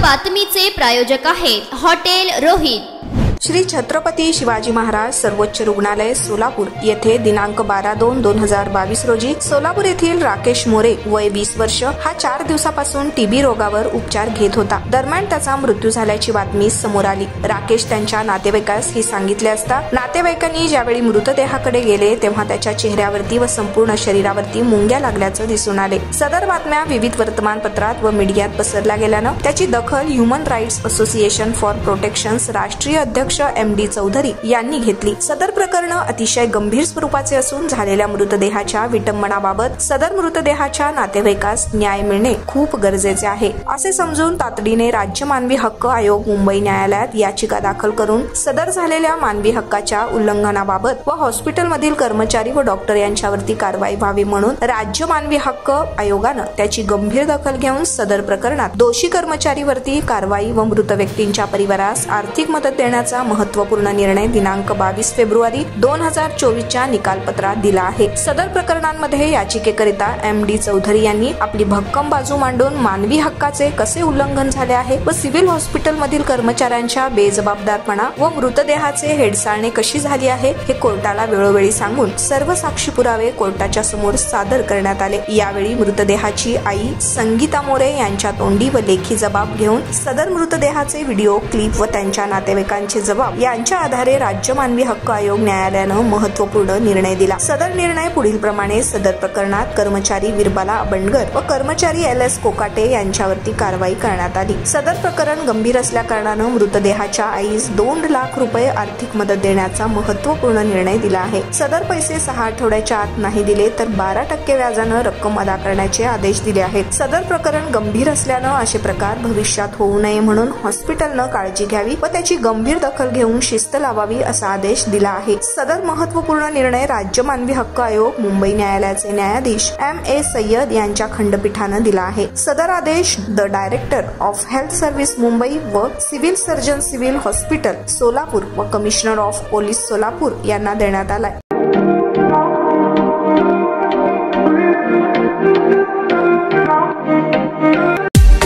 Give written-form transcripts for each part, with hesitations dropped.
बातमीचे प्रायोजक आहेत हॉटेल रोहित। श्री छत्रपती शिवाजी महाराज सर्वोच्च रुग्णालय सोलापूर येथे दिनांक 12/2/2022 रोजी सोलापूर येथील राकेश मोरे वय 20 वर्ष हा 4 दिवसापासून टीबी रोगावर उपचार घेत होता। दरम्यान त्याचा मृत्यू झाल्याची बातमी समोर आली। राकेश त्यांच्या नातेवाईकास हे सांगितले असता नातेवाईकांनी ज्यावेळी मृतदेहाकडे गेले तेव्हा त्याच्या चेहऱ्यावरती व संपूर्ण शरीरावरती मुंग्या लागल्याचं दिसून आले। सदर बातम्या विविध वर्तमानपत्रात व मीडियात पसरल्या गेल्यानं त्याची दखल ह्युमन राईट्स असोसिएशन फॉर प्रोटेक्शन्स राष्ट्रीय अध्यक्ष MD चौधरी यांनी घेतली। सदर प्रकरण अतिशय गंभीर स्वरूपाचे असून झालेल्या मृतदेहाच्या विटंबनाबाबत सदर मृतदेहाच्या नातेवाईकास न्याय मिळणे खूप गरजेचे आहे असे समजून तातडीने राज्य मानवी हक्क आयोग मुंबई न्यायालयात याचिका दाखल करून सदर झालेल्या मानवी हक्काच्या उल्लंघनाबाबत व हॉस्पिटलमधील कर्मचारी व डॉक्टर यांच्यावरती कारवाई व्हावी म्हणून राज्य मानवी हक्क आयोगाने त्याची गंभीर दखल घेऊन सदर प्रकरणात दोषी कर्मचारीवरती कारवाई व मृत व्यक्तींच्या परिवारास आर्थिक मदत देण्याचा महत्त्वपूर्ण निर्णय दिनांक 22 फेब्रुवारी 2024 निकालपत्रात दिला आहे। सदर प्रकरणांमध्ये याचिकेकरिता MD चौधरी यांनी आपली भक्कम बाजू मांडून मानवी हक्काचे कसे उल्लंघन झाले आहे व सिव्हिल हॉस्पिटलमधील कर्मचाऱ्यांच्या बेजबाबदारपणा व मृतदेहाचे हेडसाळणे कशी झाली आहे हे कोर्टाला वेळोवेळी सांगून सर्व साक्षी पुरावे कोर्टाच्या समोर सादर करण्यात आले। यावेळी मृतदेहाची आई संगीता मोरे यांच्या तोंडी व लेखी जबाब घेऊन सदर मृतदेहाचे व्हिडिओ क्लिप व त्यांच्या नातेवाईकांचे जबाब यांच्या आधारे राज्य मानवी हक्क आयोग न्यायालयाने महत्त्वपूर्ण निर्णय दिला। सदर निर्णय पुढील प्रमाणे सदर प्रकरणात कर्मचारी विरबाला बंडगर व कर्मचारी LS कोकाटे यांच्यावरती कारवाई करण्यात आली। सदर प्रकरण गंभीर असल्या कारणाने मृतदेहाच्या आईस 2 लाख रुपये आर्थिक मदत देण्याचा महत्त्वपूर्ण निर्णय दिला आहे। सदर पैसे 6 आठवड्याच्या आत नाही दिले तर 12% व्याजाने रक्कम अदा करण्याचे आदेश दिले आहेत। सदर प्रकरण गंभीर असल्याने असे प्रकार भविष्यात होऊ नये म्हणून हॉस्पिटलने काळजी घ्यावी व त्याची गंभीर दखल घेऊन शिस्त लावावी असा आदेश दिला आहे। सदर महत्त्वपूर्ण निर्णय राज्य मानवी हक्क आयोग मुंबई न्यायालयाचे न्यायाधीश MA सय्यद यांच्या खंडपीठाने दिला आहे। सदर आदेश the director of health service Mumbai व civil surgeon civil hospital Solapur व कमिशनर ऑफ पोलीस सोलापूर यांना देण्यात आलाय।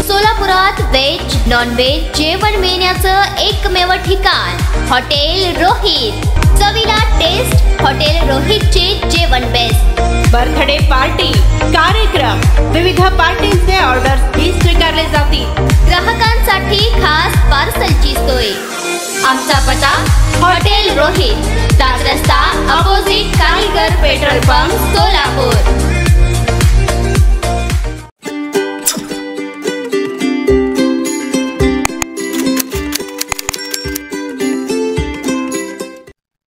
सोलापुरात व्हेज नॉन व्हेज जेवण मिळण्याचं एकमेव ठिकाण हॉटेल रोहित। चवीला टेस्ट हॉटेल रोहितचे जेवण बेस्ट। बर्थडे पार्टी कार्यक्रम विविध पार्टींचे ऑर्डर्स ही स्वीकारले जातील। ग्राहकांसाठी खास पार्सलची सोय। आमचा पत्ता हॉटेल रोहित, दादर रस्ता अपोजिट कारीगर पेट्रोल पंप सोलापूर।